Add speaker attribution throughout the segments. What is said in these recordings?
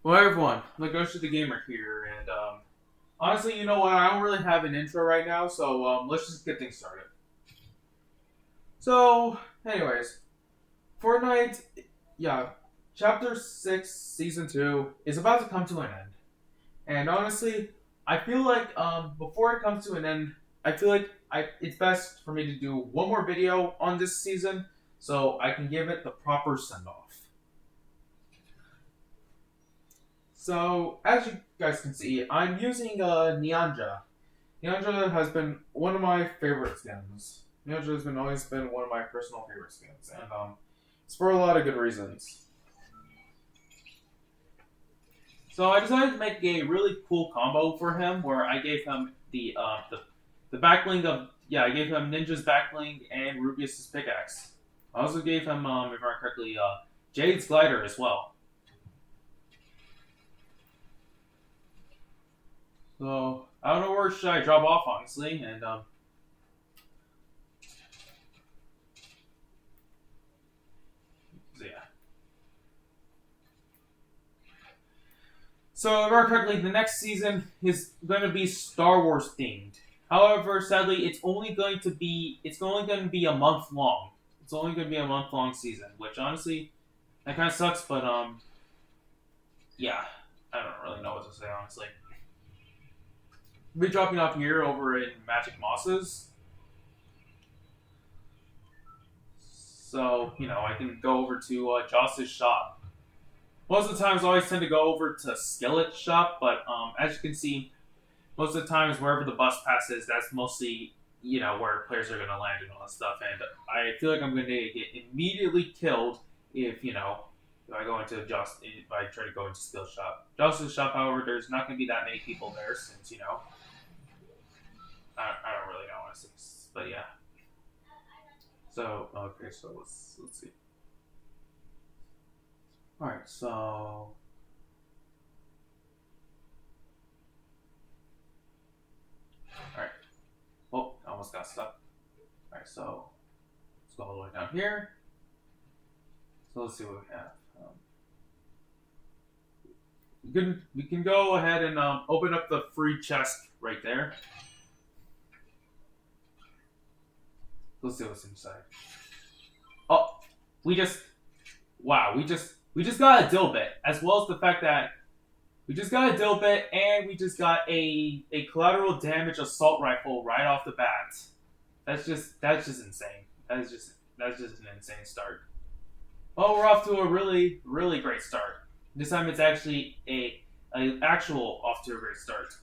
Speaker 1: Well, hey everyone, Ghost of the Gamer here, and honestly, you know what? I don't really have an intro right now, so let's just get things started. So, anyways, Fortnite, yeah, Chapter 6, Season 2 is about to come to an end. And honestly, I feel like before it comes to an end, I feel like it's best for me to do one more video on this season so I can give it the proper send off. So, as you guys can see, I'm using Nyanja. Nyanja has been one of my favorite skins. Nyanja has been always been one of my personal favorite skins, and it's for a lot of good reasons. So I decided to make a really cool combo for him, where I gave him the backbling of I gave him Ninja's backbling and Rubius's pickaxe. I also gave him, if I remember correctly, Jade's glider as well. So I don't know where should I drop off, honestly, and so yeah. So, if I remember correctly, the next season is going to be Star Wars themed. However, sadly, it's only going to be a month long. It's only going to be a month long season, which honestly that kind of sucks. But yeah, I don't really know what to say honestly. We'll be dropping off here over in Magic Mosses, so I can go over to Joss's shop. Most of the times, I always tend to go over to Skillet's shop, but as you can see, most of the times wherever the bus passes, that's mostly where players are going to land and all that stuff. And I feel like I'm going to get immediately killed if I go into if I try to go into skill shop. Joss's shop, however, there's not going to be that many people there since I don't really know honestly, but yeah. So okay, so let's see. All right, so all right. Oh, I almost got stuck. All right, so let's go all the way down here. So let's see what we have. We can go ahead and open up the free chest right there. Let's see what's inside. Oh, we just wow, we just got a dill bit, as well as the fact that we just got a dill bit and we just got a collateral damage assault rifle right off the bat. That's just insane. That's just an insane start. Oh, we're off to a really really great start. This time it's actually a actual off to a great start.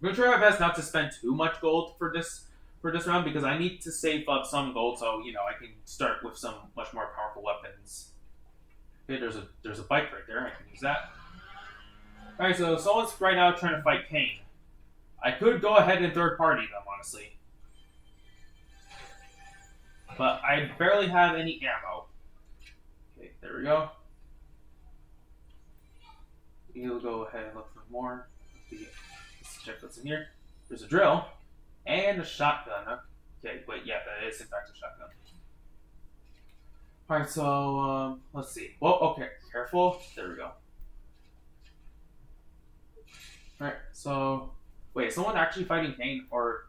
Speaker 1: I'm gonna try my best not to spend too much gold for this round because I need to save up some gold so I can start with some much more powerful weapons. Okay, there's a bike right there. I can use that. All right, so someone's right now trying to fight Kane. I could go ahead and third party them honestly, but I barely have any ammo. Okay, there we go. We'll go ahead and look for more. Let's check what's in here. There's a drill and a shotgun. Okay, wait, yeah, that is in fact a shotgun. All right, so let's see. Well, okay, careful. There we go. All right, so wait, is someone actually fighting Kane, or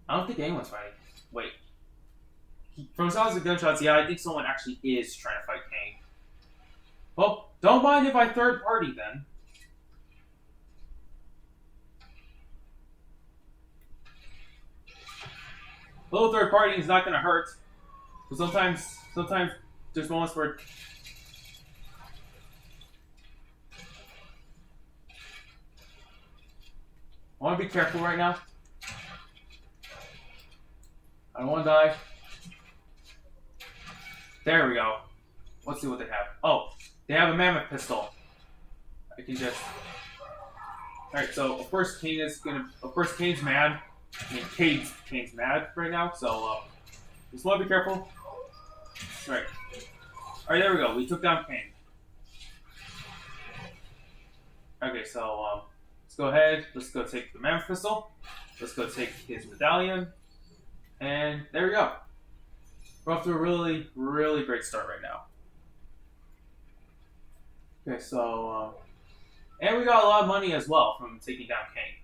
Speaker 1: I don't think anyone's fighting. Wait, from sounds of gunshots, yeah, I think someone actually is trying to fight Kane. Well, don't mind if I third party then. A little third party is not gonna hurt, but sometimes there's moments where I want to be careful right now. I don't want to die. There we go. Let's see what they have. Oh, they have a mammoth pistol. I can just. Alright, so of course Kane is gonna. Of course Kane's mad. I mean, Kane's mad right now, so just want to be careful. Alright. Alright, there we go. We took down Kane. Okay, so let's go ahead. Let's go take the mammoth pistol. Let's go take his medallion. And there we go. We're off to a really, really great start right now. Okay, so and we got a lot of money as well from taking down Kane.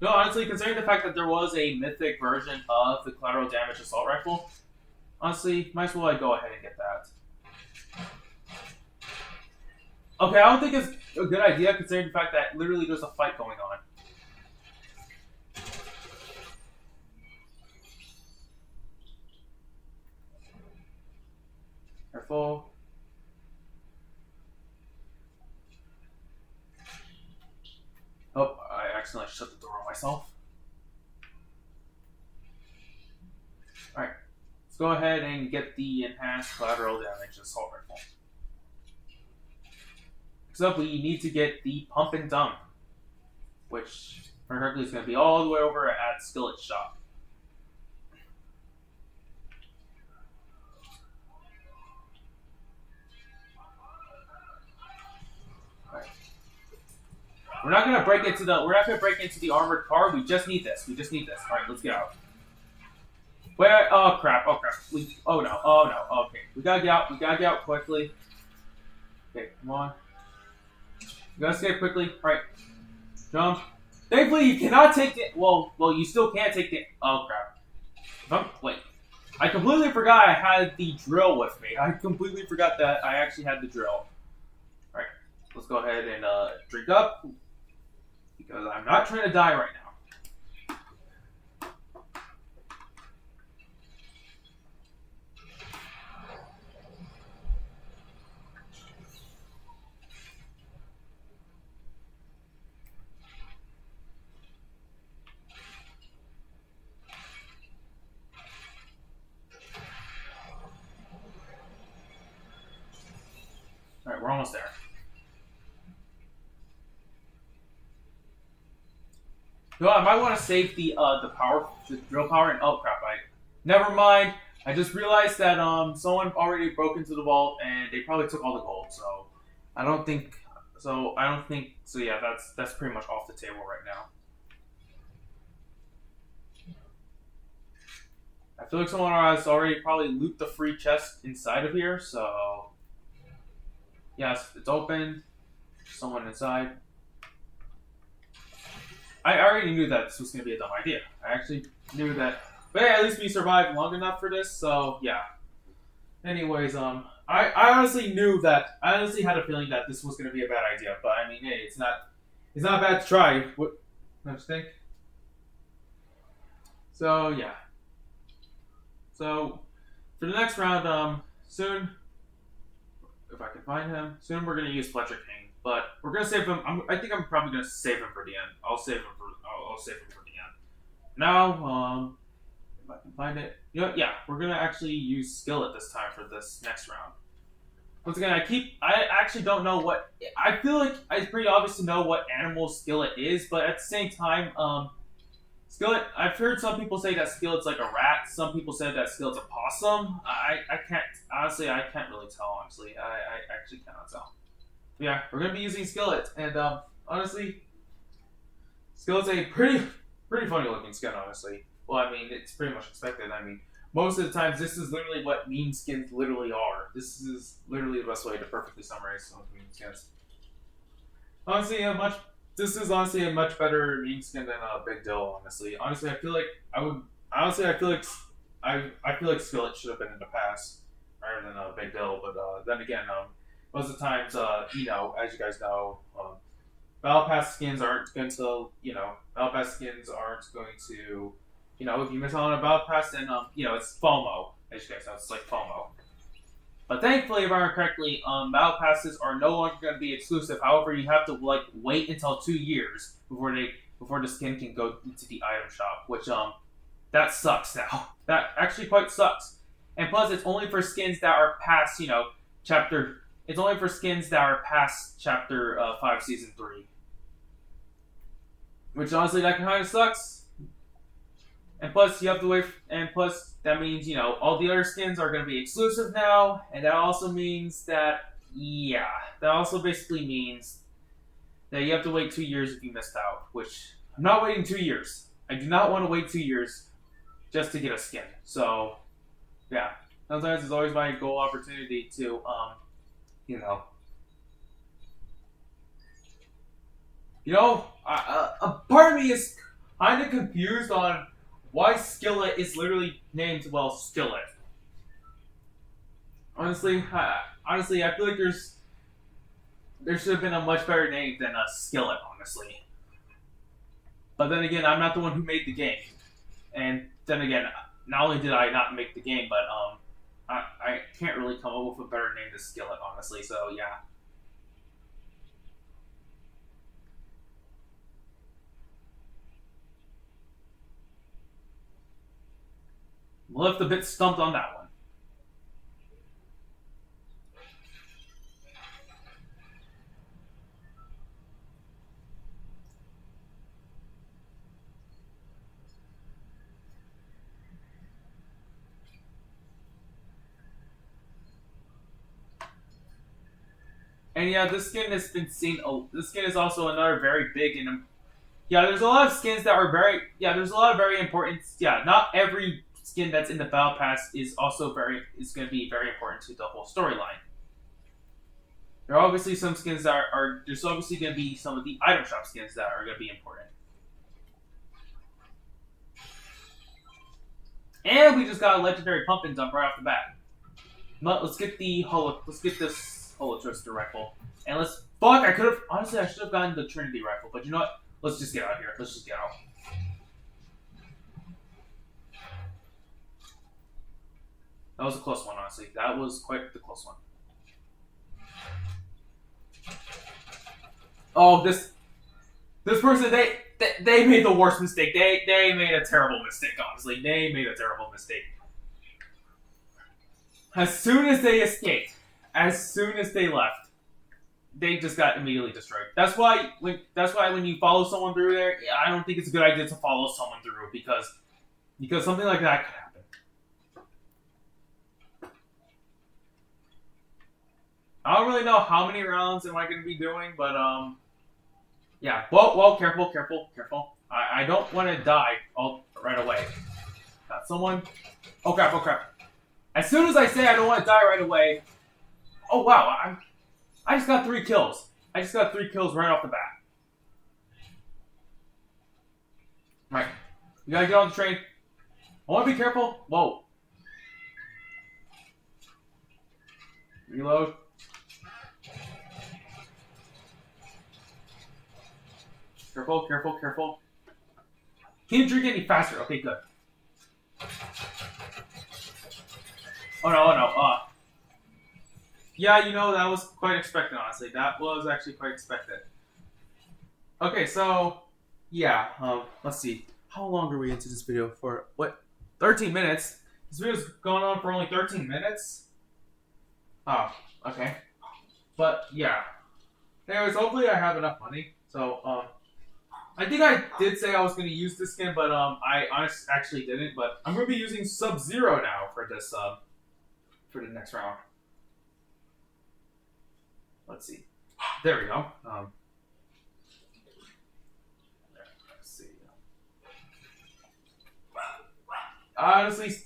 Speaker 1: No, honestly, considering the fact that there was a mythic version of the collateral damage assault rifle, honestly, might as well go ahead and get that. Okay, I don't think it's a good idea considering the fact that literally there's a fight going on. Careful. Oh, I accidentally shut the door on myself. Alright, let's go ahead and get the enhanced collateral damage assault rifle. Next up, we need to get the pump and dump, which for Hercules is going to be all the way over at Skillet's shop. We're not gonna break into the armored car. We just need this. All right, let's get out. Wait. Oh crap. Oh no. Okay. We gotta get out quickly. Okay, come on. We gotta escape quickly. All right. Jump. Thankfully, you cannot take the. Well, you still can't take the. Oh crap. Wait. I completely forgot I had the drill with me. I completely forgot that I actually had the drill. All right. Let's go ahead and drink up. Because I'm not trying to die right now. Alright, we're almost there. No, I might want to save the drill power, and oh crap! Never mind. I just realized that someone already broke into the vault and they probably took all the gold. So I don't think. So yeah, that's pretty much off the table right now. I feel like someone has already probably looped the free chest inside of here. So yes, it's open. Someone inside. I already knew that this was going to be a dumb idea. I actually knew that. But hey, at least we survived long enough for this, so yeah. Anyways, I honestly knew that. I honestly had a feeling that this was going to be a bad idea. But I mean, hey, it's not bad to try. What? Don't you think? So yeah. So for the next round, soon, if I can find him, soon we're going to use Fletcher King. But we're gonna save him. I think I'm probably gonna save him for the end. I'll save him for the end. Now, if I can find it, yeah, we're gonna actually use Skillet this time for this next round. Once again, I actually don't know what. I feel like it's pretty obvious to know what animal Skillet is, but at the same time, Skillet. I've heard some people say that Skillet's like a rat. Some people say that Skillet's a possum. I can't honestly. I can't really tell. Honestly, I actually cannot tell. Yeah, we're gonna be using Skillet, and honestly, Skillet's a pretty funny looking skin. Honestly, well, I mean, it's pretty much expected. I mean, most of the times, this is literally what meme skins literally are. This is literally the best way to perfectly summarize some meme skins. Honestly, this is honestly a much better meme skin than Big Dill. Honestly, I feel like I feel like Skillet should have been in the past rather than Big Dill. But then again, most of the times, as you guys know, Battle Pass skins aren't going to, if you miss out on a Battle Pass, then, it's FOMO. As you guys know, it's like FOMO. But thankfully, if I remember correctly, Battle Passes are no longer going to be exclusive. However, you have to, wait until 2 years before the skin can go into the item shop, which, that sucks now. That actually quite sucks. And plus, it's only for skins that are past, chapter... It's only for skins that are past Chapter 5, Season 3. Which, honestly, that kind of sucks. And plus, you have to wait... And plus, that means, all the other skins are going to be exclusive now. And that also means that... Yeah. That also basically means that you have to wait 2 years if you missed out. Which I'm not waiting 2 years. I do not want to wait 2 years just to get a skin. So yeah, sometimes it's always my goal opportunity to you know, a part of me is kind of confused on why Skillet is literally named Skillet. Honestly, I feel like there should have been a much better name than a Skillet. Honestly, but then again, I'm not the one who made the game, and then again, not only did I not make the game, but I can't really come up with a better name than Skillet. Honestly, so yeah. Left a bit stumped on that one. And yeah, this skin has been seen. This skin is also another very big and yeah. There's a lot of skins that are very There's a lot of very important. Yeah, not every skin that's in the battle pass is going to be very important to the whole storyline. There are obviously some skins that there's obviously going to be some of the item shop skins that are going to be important. And we just got a legendary pump and dump right off the bat. Let's get this Holo Twister rifle. And I should have gotten the Trinity rifle, but you know what? Let's just get out of here. Let's just get out. That was a close one, honestly. That was quite the close one. Oh, this person, they made the worst mistake. They made a terrible mistake, honestly. They made a terrible mistake. As soon as they escaped, as soon as they left, they just got immediately destroyed. That's why when you follow someone through there, I don't think it's a good idea to follow someone through because something like that could happen. I don't really know how many rounds am I going to be doing, but yeah. Well, careful. I don't want to die right away. Got someone. Oh crap. As soon as I say I don't want to die right away, oh wow, I just got 3 kills. I just got 3 kills right off the bat. Right. You gotta get on the train. I want to be careful. Whoa. Reload. Careful. Can you drink any faster? Okay, good. Oh no. Yeah, that was quite expected, honestly. That was actually quite expected. Okay, so, yeah, let's see. How long are we into this video for? What? 13 minutes? This video's going on for only 13 minutes? Oh, okay. But, yeah. Anyways, hopefully I have enough money. So, I think I did say I was going to use this skin, but, I actually didn't. But I'm going to be using Sub-Zero now for this, for the next round. Let's see. There we go. Let's see. Honestly,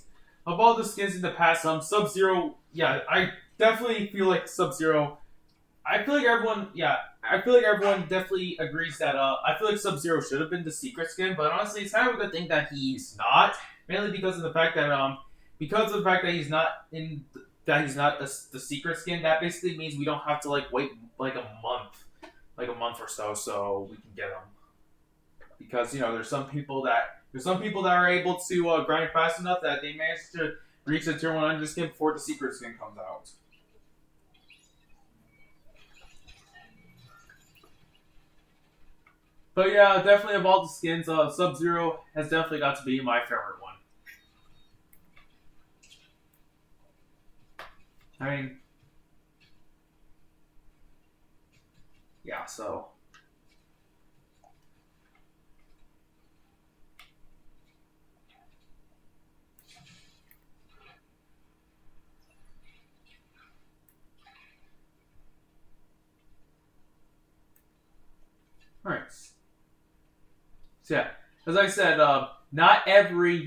Speaker 1: of all the skins in the past, Sub-Zero, yeah, I definitely feel like Sub-Zero. I feel like everyone definitely agrees that I feel like Sub-Zero should have been the secret skin, but honestly, it's kind of a good thing that he's not, mainly because of the fact that he's not in. That he's not the secret skin. That basically means we don't have to wait a month or so we can get him. Because there's some people that are able to grind fast enough that they manage to reach the tier 100 skin before the secret skin comes out. But yeah, definitely of all the skins, Sub-Zero has definitely got to be my favorite one. I mean, yeah, so. Alright. So yeah, as I said, not every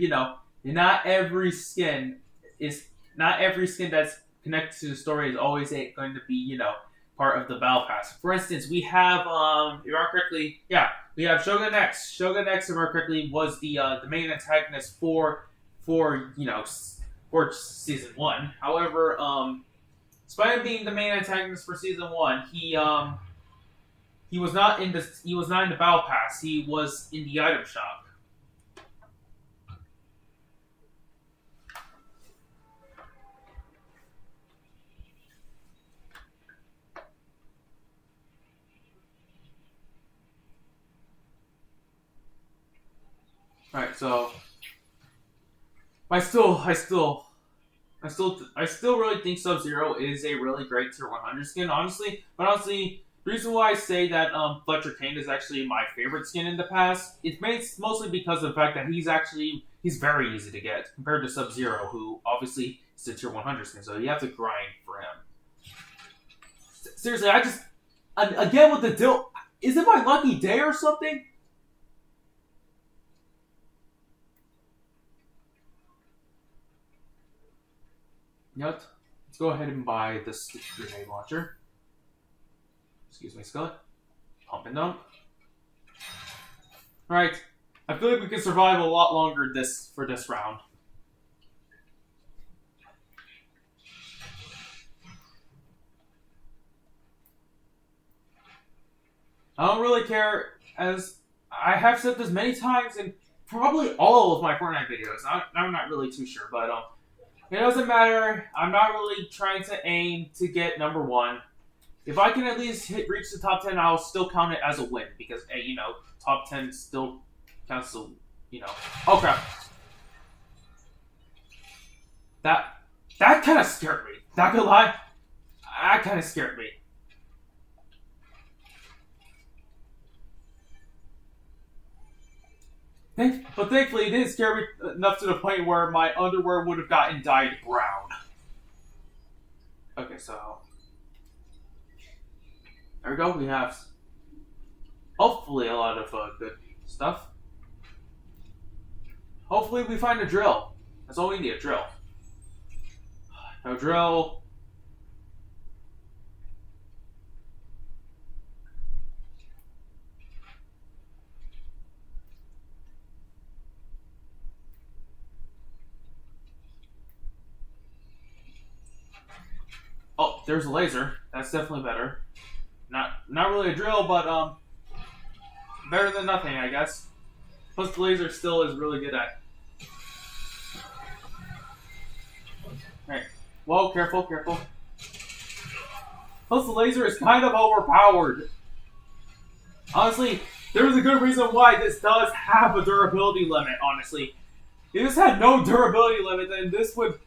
Speaker 1: skin that's connected to the story is always going to be part of the battle pass. For instance, we have if you remember correctly, we have Shogun X. Shogun X, if you remember correctly, was the main antagonist for season 1. However, despite him being the main antagonist for season 1, he was not in the battle pass. He was in the item shop. Alright, so I still really think Sub-Zero is a really great Tier 100 skin, honestly. But honestly, the reason why I say that Fletcher Kane is actually my favorite skin in the past, it's mostly because of the fact that he's very easy to get compared to Sub-Zero, who obviously is a Tier 100 skin, so you have to grind for him. Seriously, again with the deal, is it my lucky day or something? Yep. Let's go ahead and buy this grenade launcher. Excuse me, Skillet. Pump and dump. Alright. I feel like we can survive a lot longer for this round. I don't really care, as I have said this many times in probably all of my Fortnite videos. I'm not really too sure, but it doesn't matter. I'm not really trying to aim to get number 1. If I can at least reach the top 10, I'll still count it as a win. Because, hey, top 10 still counts as, Oh, crap. That kind of scared me. Not gonna lie. That kind of scared me. But thankfully, it didn't scare me enough to the point where my underwear would have gotten dyed brown. Okay, so there we go. We have hopefully a lot of good stuff. Hopefully, we find a drill. That's all we need, a drill. No drill. Oh, there's a laser. That's definitely better. Not really a drill, but better than nothing, I guess. Plus, the laser still is really good at. Alright. Whoa, careful. Plus, the laser is kind of overpowered. Honestly, there's a good reason why this does have a durability limit, honestly. If this had no durability limit, then this would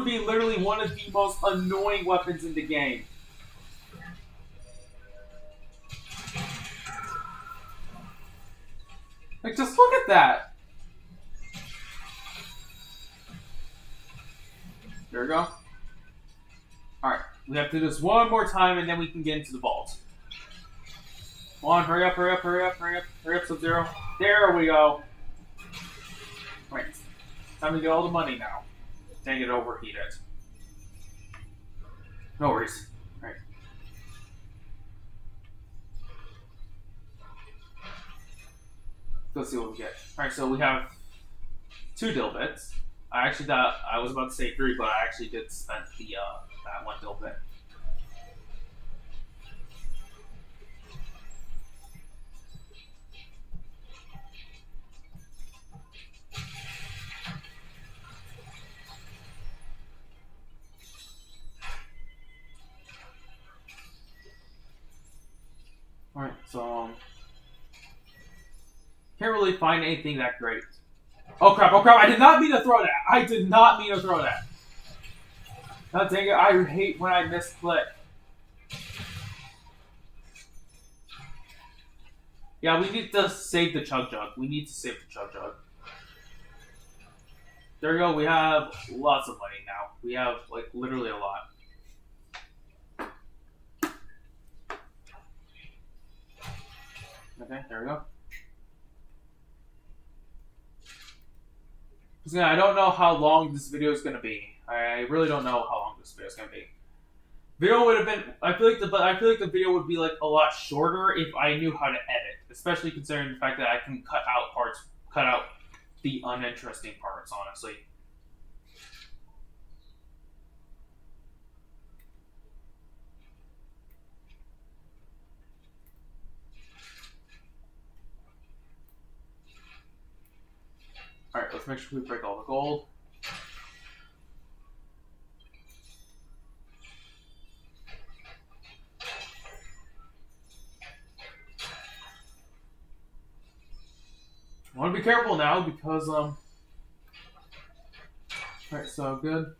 Speaker 1: be literally one of the most annoying weapons in the game. Like, just look at that. There we go. Alright, we have to do this one more time and then we can get into the vault. Come on, hurry up, Sub-Zero. There we go. Wait, time to get all the money now. Dang it, overheated. No worries. Alright. Let's see what we get. Alright, so we have 2 dill bits. I actually thought I was about to say 3, but I actually did spend that 1 dill bit. Alright, so can't really find anything that great. Oh crap, I did not mean to throw that. God dang it, I hate when I misclick. Yeah, we need to save the Chug Jug. There we go, we have lots of money now. We have, like, literally a lot. Okay, there we go. I don't know how long this video is gonna be. I really don't know how long this video is gonna be. Video would have been. I feel like the video would be like a lot shorter if I knew how to edit, especially considering the fact that I can cut out the uninteresting parts. Honestly. All right, let's make sure we break all the gold. I want to be careful now because Alright, so good.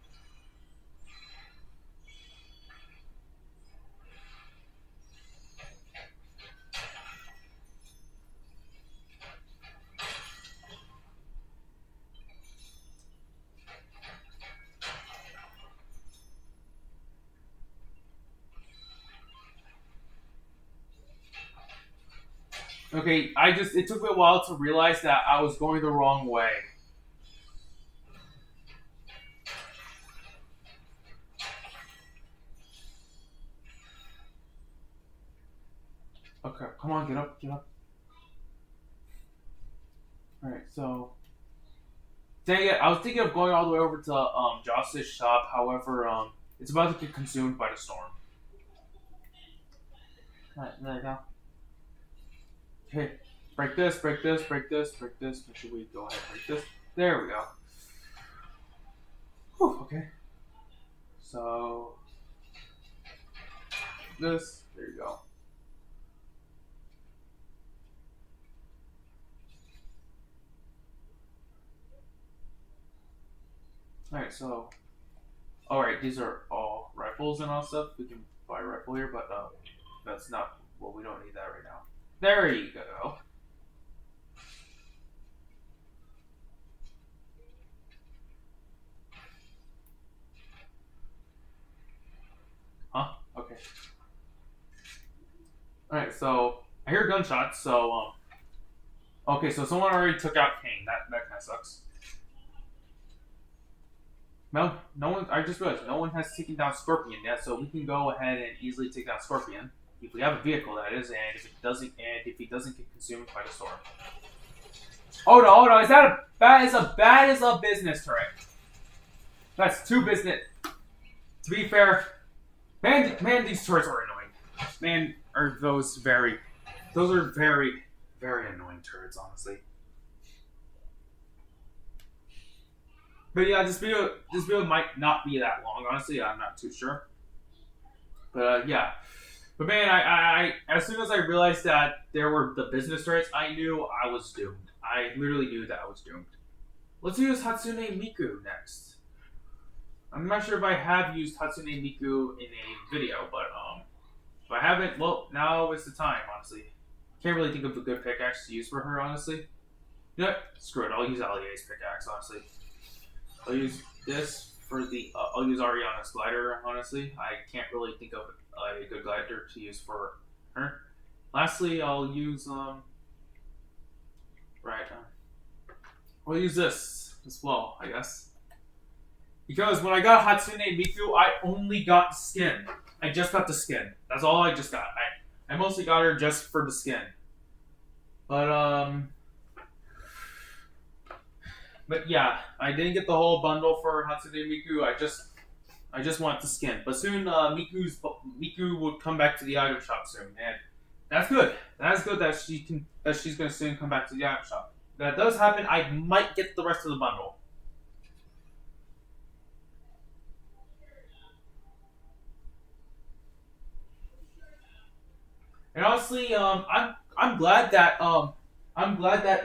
Speaker 1: Okay, it took me a while to realize that I was going the wrong way. Okay, come on, get up. Alright, so... Dang it, I was thinking of going all the way over to Joss's shop, however, it's about to get consumed by the storm. Alright, there you go. Okay, break this. Make sure we go ahead and break this. There we go. Whew, okay. So... This, there you go. Alright, so... Alright, these are all rifles and all stuff. We can buy a rifle here, but that's not... Well, we don't need that right now. There you go. Huh? Okay. Alright, so... I hear gunshots, so, Okay, so someone already took out Kane. That kind of sucks. No one. I just realized no one has taken down Scorpion yet, so we can go ahead and easily take down Scorpion if we have a vehicle, that is, and if he doesn't get consumed by the storm. Oh no! Is that as bad as a business turret? That's too business. To be fair, man, these turrets are annoying. Man, those are very, very annoying turrets, honestly. But yeah, this video might not be that long. Honestly, I'm not too sure. But yeah, but man, I as soon as I realized that there were the business turrets, I knew I was doomed. I literally knew that I was doomed. Let's use Hatsune Miku next. I'm not sure if I have used Hatsune Miku in a video, but if I haven't, well, now is the time. Honestly, can't really think of a good pickaxe to use for her. Honestly, you know what? Screw it. I'll use Allia's pickaxe. Honestly. I'll use this for the. I'll use Ariana's glider. Honestly, I can't really think of a good glider to use for her. Lastly, I'll use I'll use this as well, I guess. Because when I got Hatsune Miku, I only got the skin. I just got the skin. That's all I just got. I mostly got her just for the skin. But yeah, I didn't get the whole bundle for Hatsune Miku. I just want the skin. But soon, Miku will come back to the item shop soon, and that's good. That's good that she's gonna soon come back to the item shop. If that does happen, I might get the rest of the bundle. And honestly, I'm glad that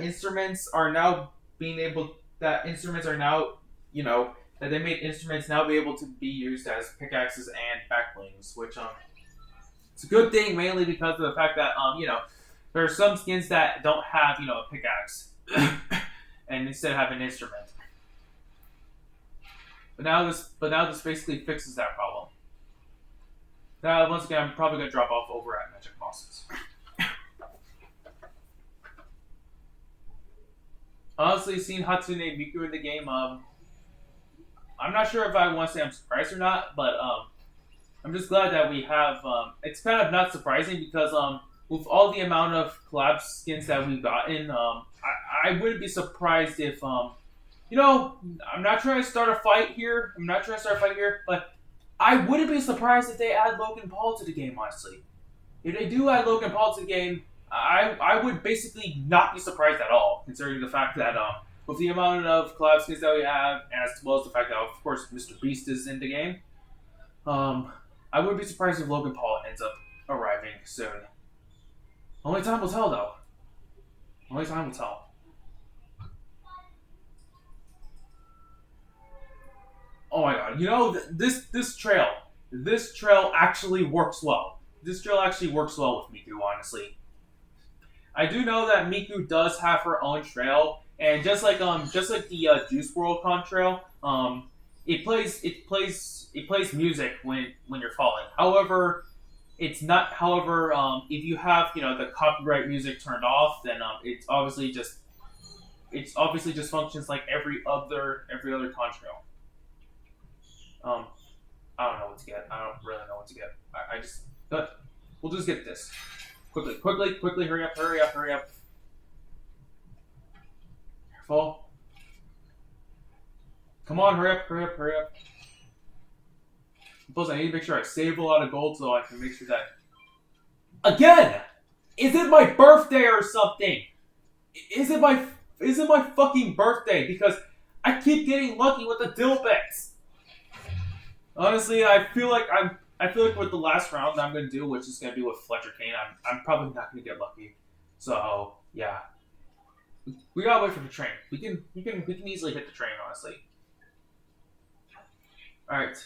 Speaker 1: instruments are now being able. That instruments are now, that they made instruments now be able to be used as pickaxes and backblings, which it's a good thing mainly because of the fact that there are some skins that don't have a pickaxe, and instead have an instrument. But now this basically fixes that problem. Now once again, I'm probably gonna drop off over at Magic Bosses. Honestly, seeing Hatsune Miku in the game, I'm not sure if I want to say I'm surprised or not, but I'm just glad that we have. It's kind of not surprising because with all the amount of collab skins that we've gotten, I wouldn't be surprised if you know, I'm not trying to start a fight here. I'm not trying to start a fight here, but I wouldn't be surprised if they add Logan Paul to the game. Honestly, if they do add Logan Paul to the game, I would basically not be surprised at all, considering the fact that with the amount of collab skins that we have, as well as the fact that of course Mr. Beast is in the game, I wouldn't be surprised if Logan Paul ends up arriving soon. Only time will tell, though. Only time will tell. Oh my god! You know this trail actually works well. This trail actually works well with Miku, honestly. I do know that Miku does have her own trail, and just like the Juice World Con trail, it plays music when you're falling. However, it's not. However, if you have the copyright music turned off, then it's obviously just functions like every other con trail. Um, I don't know what to get. I don't really know what to get. I just but we'll just get this quickly. Hurry up! Careful. Come on, hurry up. Plus, I need to make sure I save a lot of gold so I can make sure that. Again! Is it my birthday or something? Is it my fucking birthday? Because I keep getting lucky with the dill bits. Honestly, I feel like with the last round that I'm gonna do, which is gonna be with Fletcher Kane, I'm probably not gonna get lucky. So yeah, we gotta wait for the train. We can easily hit the train, honestly. All right.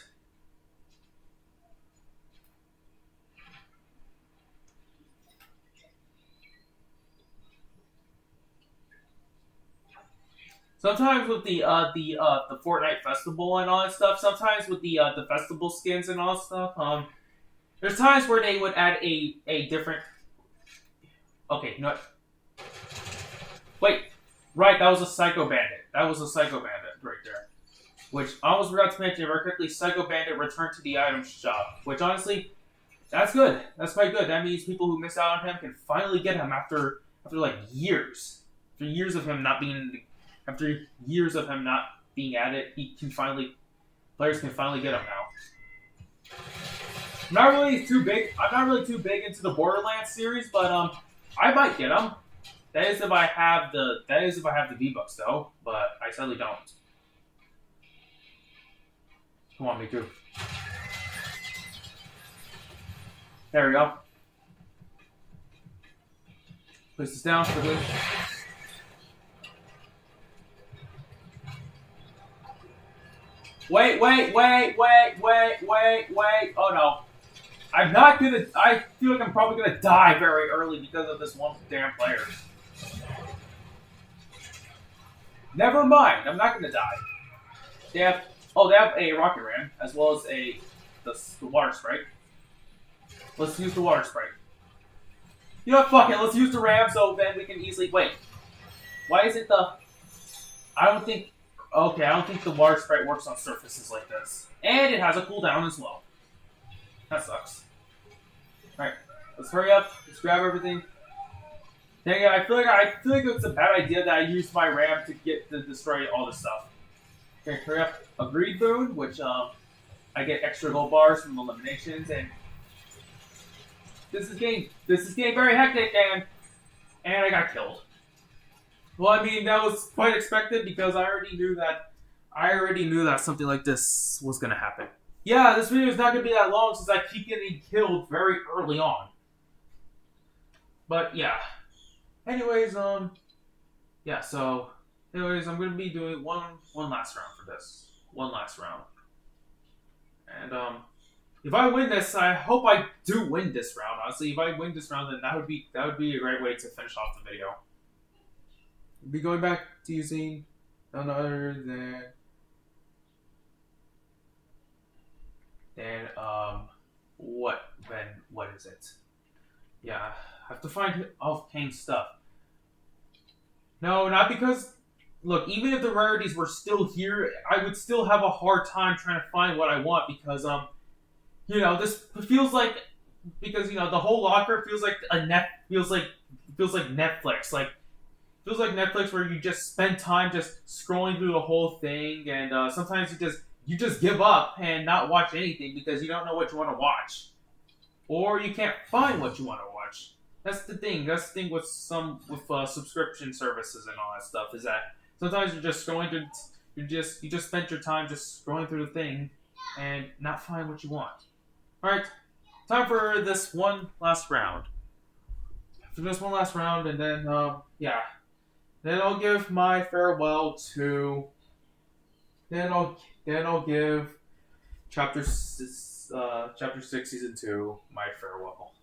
Speaker 1: Sometimes with the Fortnite festival and all that stuff. Sometimes with the festival skins and all that stuff. There's times where they would add a different. Okay, you know what? Wait, right? That was a Psycho Bandit. Right there. Which I almost forgot to mention very quickly. Psycho Bandit returned to the item shop. Which honestly, that's good. That's quite good. That means people who miss out on him can finally get him after like years. After years of him not being After years of him not being at it, players can finally get him now. I'm not really too big into the Borderlands series, but I might get him. That is if I have the V-Bucks though, but I sadly don't. Come on, Miku. There we go. Place this down quickly. Wait. Oh no. I feel like I'm probably gonna die very early because of this one damn player. Never mind, I'm not gonna die. They have a Rocket Ram, as well as the Water Sprite. Let's use the Water Sprite. You know what, fuck it, let's use the Ram so then we can easily, wait. Why is it I don't think the Water Sprite works on surfaces like this. And it has a cooldown as well. That sucks. Alright, let's hurry up. Let's grab everything. Dang it, I feel like it's a bad idea that I used my Ram to destroy all this stuff. Okay, hurry up. A greed boon, which I get extra gold bars from eliminations, and this is getting very hectic, and I got killed. Well, I mean, that was quite expected because I already knew that something like this was gonna happen. Yeah, this video is not gonna be that long since I keep getting killed very early on. But yeah. Anyways, yeah. So, anyways, I'm gonna be doing one last round for this. One last round. And if I win this, I hope I do win this round. Honestly, if I win this round, then that would be a great way to finish off the video. Be going back to using none other than what is it? Yeah, I have to find all of Kane's stuff. No, not because look, even if the rarities were still here, I would still have a hard time trying to find what I want because this feels like because the whole locker feels like feels like Netflix, feels like Netflix where you just spend time just scrolling through the whole thing, and sometimes you just give up and not watch anything because you don't know what you want to watch, or you can't find what you want to watch. That's the thing. That's the thing with subscription services and all that stuff is that sometimes you're just scrolling through. You just spent your time just scrolling through the thing and not find what you want. All right, time for this one last round. For this one last round, and then then I'll give my farewell to. Then I'll give chapter 6, season 2, my farewell.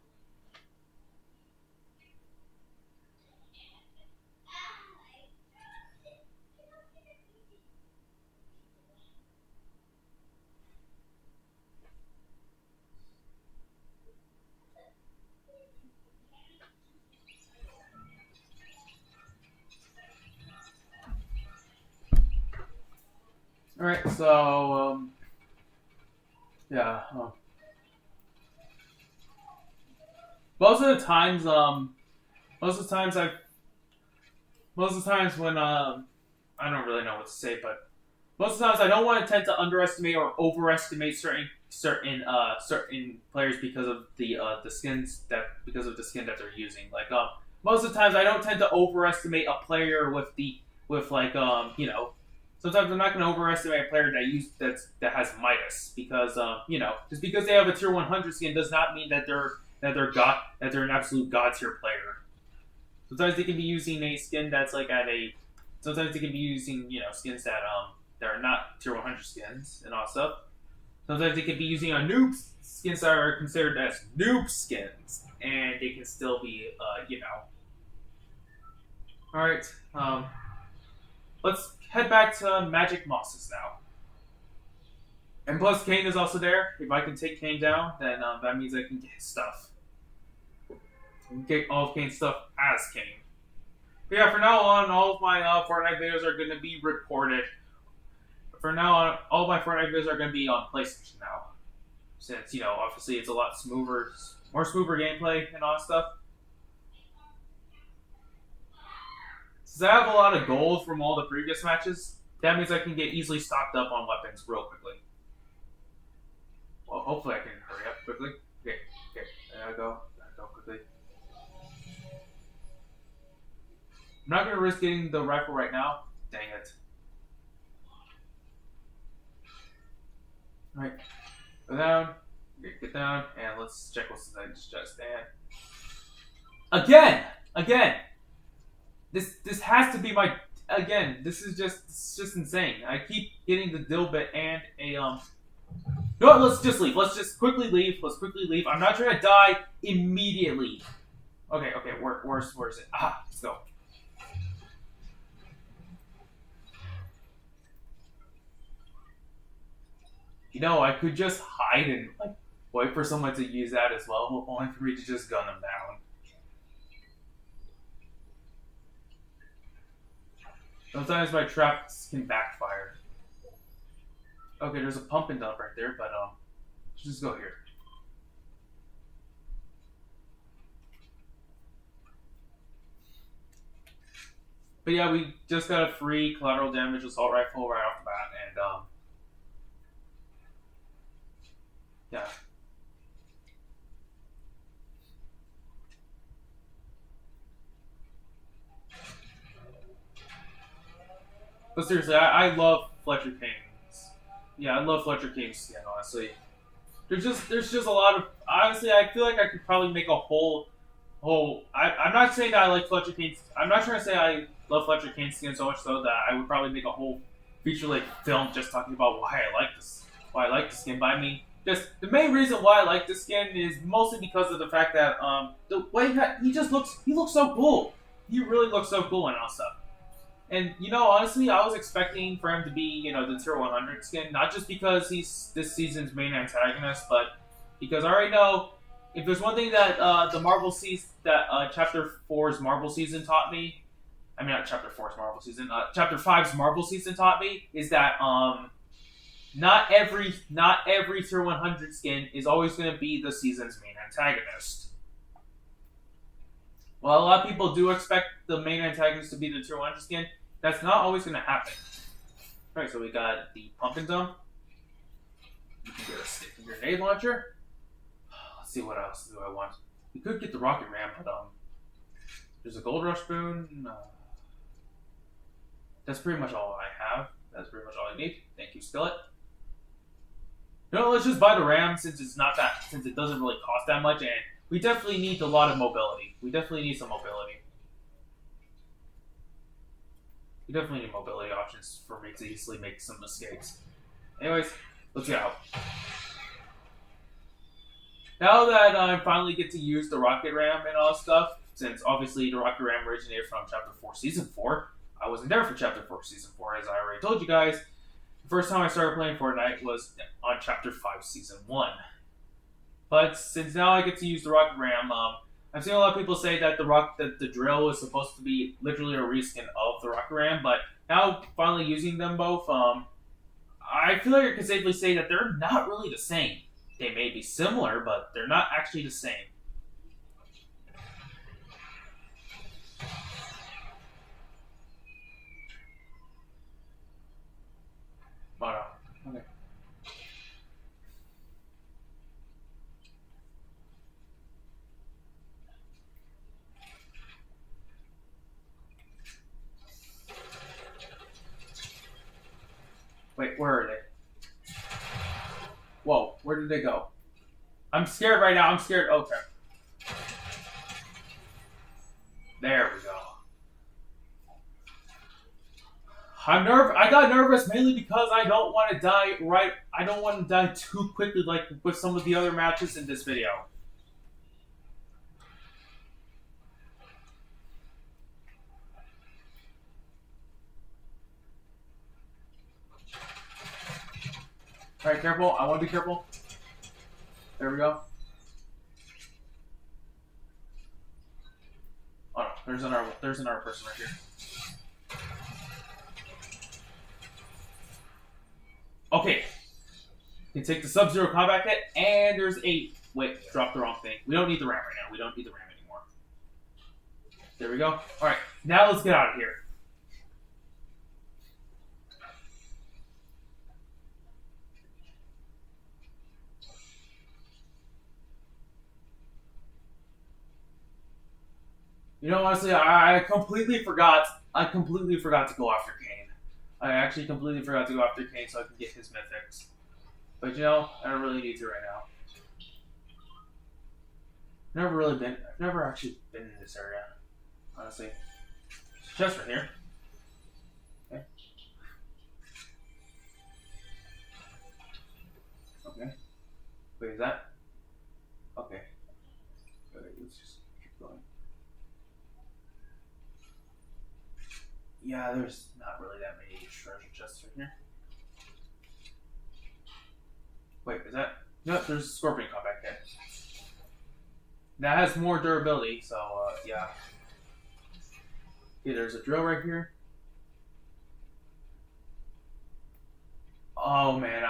Speaker 1: All right, so yeah. Most of the times, most of the times when I don't really know what to say, but most of the times I don't want to tend to underestimate or overestimate certain players because of the skins that they're using. Like most of the times I don't tend to overestimate a player with sometimes I'm not going to overestimate a player that has Midas because just because they have a tier 100 skin does not mean that they're an absolute god tier player. Sometimes they can be using a skin that's sometimes they can be using skins that are not tier 100 skins and all stuff. Sometimes they can be using a noob skins that are considered as noob skins, and they can still be All right, let's head back to Magic Mosses now. And plus, Kane is also there. If I can take Kane down, then that means I can get his stuff. I can get all of Kane's stuff as Kane. But yeah, for now on, all of my Fortnite videos are going to be recorded. For now on, all of my Fortnite videos are going to be on PlayStation now. Since, obviously it's a lot more smoother gameplay and all that stuff. Since I have a lot of gold from all the previous matches, that means I can get easily stocked up on weapons real quickly. Well, hopefully I can hurry up quickly. Okay, there I go quickly. I'm not going to risk getting the rifle right now. Dang it. Alright, go down, get down, and let's check what's inside this chest. And again! This has to be my this is just insane. I keep getting the Dilbit and a No, let's just leave. Let's just quickly leave. I'm not trying to die immediately. Okay, where's it? Let's go. I could just hide and wait for someone to use that as well, only for me to just gun them down. Sometimes my traps can backfire. Okay, there's a pump and dump right there, but let's just go here. But yeah, we just got a free collateral damage assault rifle right off the bat, and yeah. But seriously, I love Fletcher Kane's. Yeah, I love Fletcher Kane's skin, honestly. There's just a lot of... Honestly, I feel like I could probably make a whole... I'm not saying that I like Fletcher Kane's... I'm not trying to say I love Fletcher Kane's skin so much, though, that I would probably make a whole feature-length film just talking about why I like the skin. But I mean, just the main reason why I like this skin is mostly because of the fact that the way he looks so cool. He really looks so cool and all stuff. And honestly, I was expecting for him to be the tier 100 skin, not just because he's this season's main antagonist, but because I already know if there's one thing that the Marvel season, that Chapter 4's Marvel season taught me, I mean, not Chapter 4's Marvel season. Chapter 5's Marvel season taught me is that not every Tier 100 skin is always going to be the season's main antagonist. While a lot of people do expect the main antagonist to be the Tier 100 skin, that's not always going to happen. Alright, so we got the Pumpkin Dome. We can get a stick grenade launcher. Let's see what else do I want. We could get the Rocket Ram, but there's a Gold Rush boon. That's pretty much all I have. That's pretty much all I need. Thank you, Skillet. No, let's just buy the Ram since it doesn't really cost that much, and we definitely need a lot of mobility. We definitely need some mobility. We definitely need mobility options for me to easily make some mistakes. Anyways, let's go. Now that I finally get to use the Rocket Ram and all that stuff, since obviously the Rocket Ram originated from Chapter 4 Season 4, I wasn't there for Chapter 4 Season 4, as I already told you guys. The first time I started playing Fortnite was on Chapter 5 Season 1. But since now I get to use the Rocket Ram, I've seen a lot of people say that the drill is supposed to be literally a reskin of the Rocket Ram, but now finally using them both, I feel like I can safely say that they're not really the same. They may be similar, but they're not actually the same. But, okay. Wait, where are they? Whoa, where did they go? I'm scared right now. I'm scared. Okay. There we go. I got nervous mainly because I don't want to die I don't want to die too quickly like with some of the other matches in this video. Alright, careful. I want to be careful. There we go. Oh no, there's another person right here. Okay. You can take the Sub-Zero combat kit, and there's a... Wait, dropped the wrong thing. We don't need the Ram right now. We don't need the Ram anymore. There we go. Alright, now let's get out of here. You know, honestly, I completely forgot. I completely forgot to go after Kane. I actually completely forgot to go after Kane so I can get his mythics. But you know, I don't really need to right now. I've never actually been in this area, honestly. There's a chest right here. Okay. Okay. Wait, is that? Okay. Okay, let's just keep going. Yeah, there's not really that many treasure chests right here. Wait, is that? No, there's a Scorpion combat kit. That has more durability, so yeah. Okay, there's a drill right here. Oh man,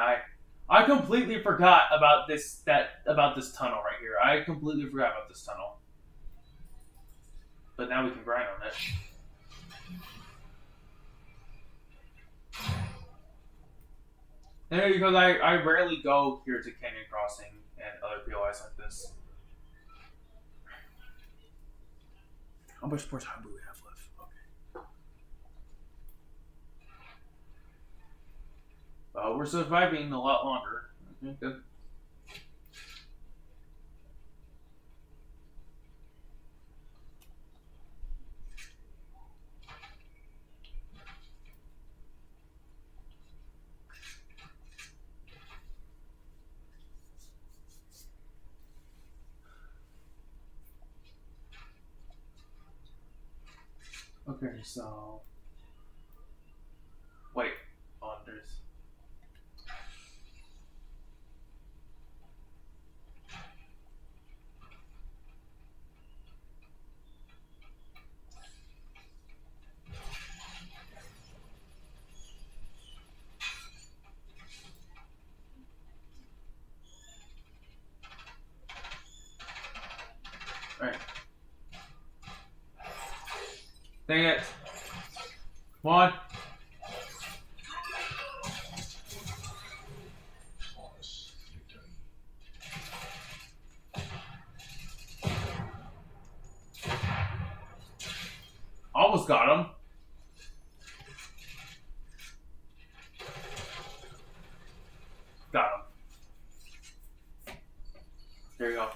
Speaker 1: I completely forgot about this tunnel right here. I completely forgot about this tunnel. But now we can grind on it. And because I rarely go here to Canyon Crossing and other POIs like this. How much more time do we have left? Okay. We're surviving a lot longer. Okay, good. Okay, so wait, there's Dang it. Come on. Almost got him. Got him. There you go.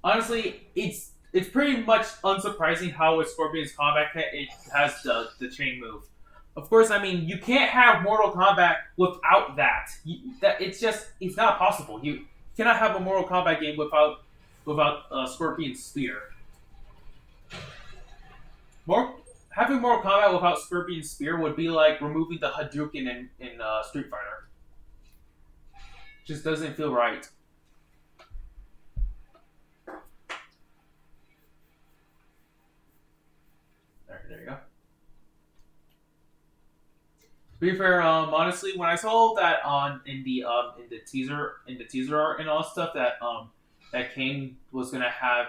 Speaker 1: Honestly, it's pretty much unsurprising how with Scorpion's combat kit it has the chain move. Of course, I mean you can't have Mortal Kombat without that. It's not possible. You cannot have a Mortal Kombat game without Scorpion's spear. Having Mortal Kombat without Scorpion's spear would be like removing the Hadouken in Street Fighter. Just doesn't feel right. There you go. To be fair, honestly, when I saw that in the teaser art and all stuff that Kane was gonna have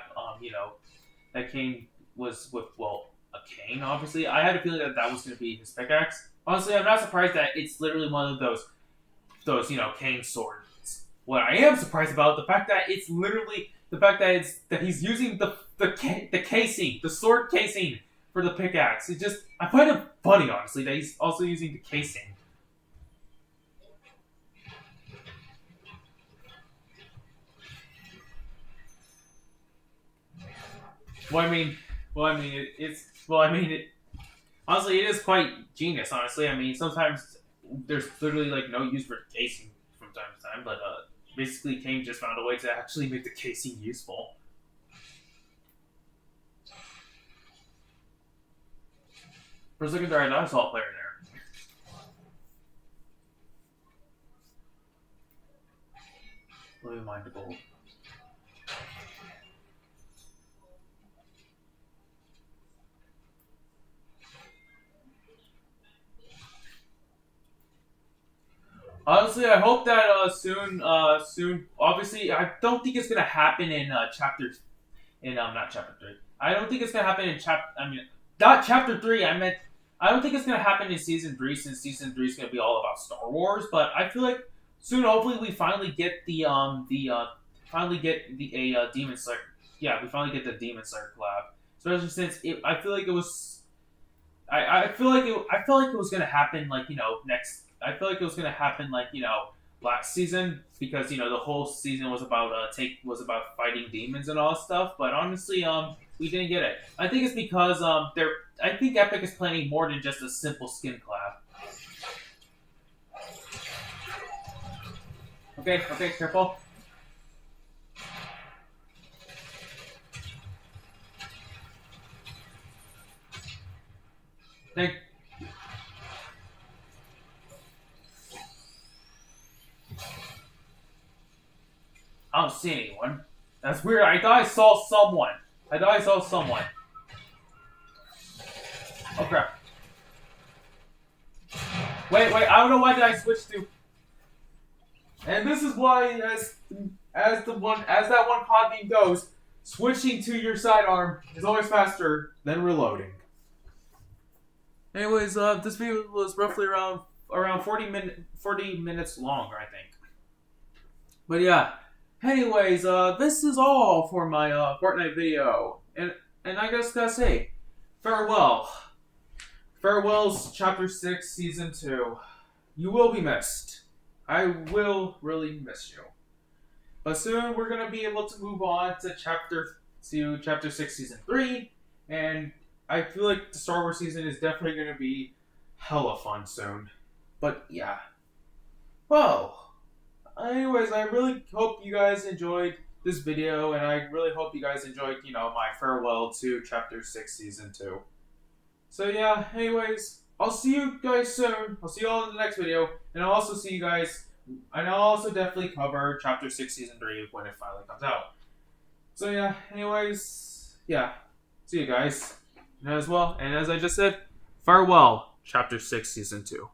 Speaker 1: that Kane was with a cane obviously, I had a feeling that was gonna be his pickaxe. Honestly, I'm not surprised that it's literally one of those Kane swords. What I am surprised about the fact that it's literally the fact that he's using the casing, the sword casing for the pickaxe. I find it funny, honestly, that he's also using the casing. Honestly, it is quite genius. Honestly, I mean, sometimes there's literally like no use for casing from time to time, but basically, Kane just found a way to actually make the casing useful. For a second there, I saw a player there. Let me mind the gold. Honestly, I hope that soon. Obviously, I don't think it's gonna happen in not chapter 3. I don't think it's gonna happen in not chapter 3. I don't think it's gonna happen in season 3 since season 3 is gonna be all about Star Wars. But I feel like soon, hopefully, we finally get the Demon Slayer. Yeah, we finally get the Demon Slayer collab. Especially since I feel like it was. I feel like it was gonna happen next. I feel like it was gonna happen last season because the whole season was about fighting demons and all that stuff. But honestly, we didn't get it. I think it's because I think Epic is planning more than just a simple skin collab. Okay, careful. Thank. I don't see anyone. That's weird. I thought I saw someone. Oh crap. Wait, I don't know why did I switch to. And this is why as that one COD theme goes, switching to your sidearm is always faster than reloading. Anyways, this video was roughly around 40 minutes long, I think. But yeah. Anyways, this is all for my Fortnite video, and I just gotta say, farewell. Farewell's Chapter 6, Season 2. You will be missed. I will really miss you. But soon we're gonna be able to move on to Chapter 6, Season 3, and I feel like the Star Wars season is definitely gonna be hella fun soon. But yeah. Well. Anyways, I really hope you guys enjoyed this video, and I really hope you guys enjoyed, my farewell to Chapter 6, Season 2. So yeah, anyways, I'll see you guys soon. I'll see you all in the next video, and I'll also see you guys, and I'll also definitely cover Chapter 6, Season 3 when it finally comes out. So yeah, anyways, yeah, see you guys. And as I just said, farewell, Chapter 6, Season 2.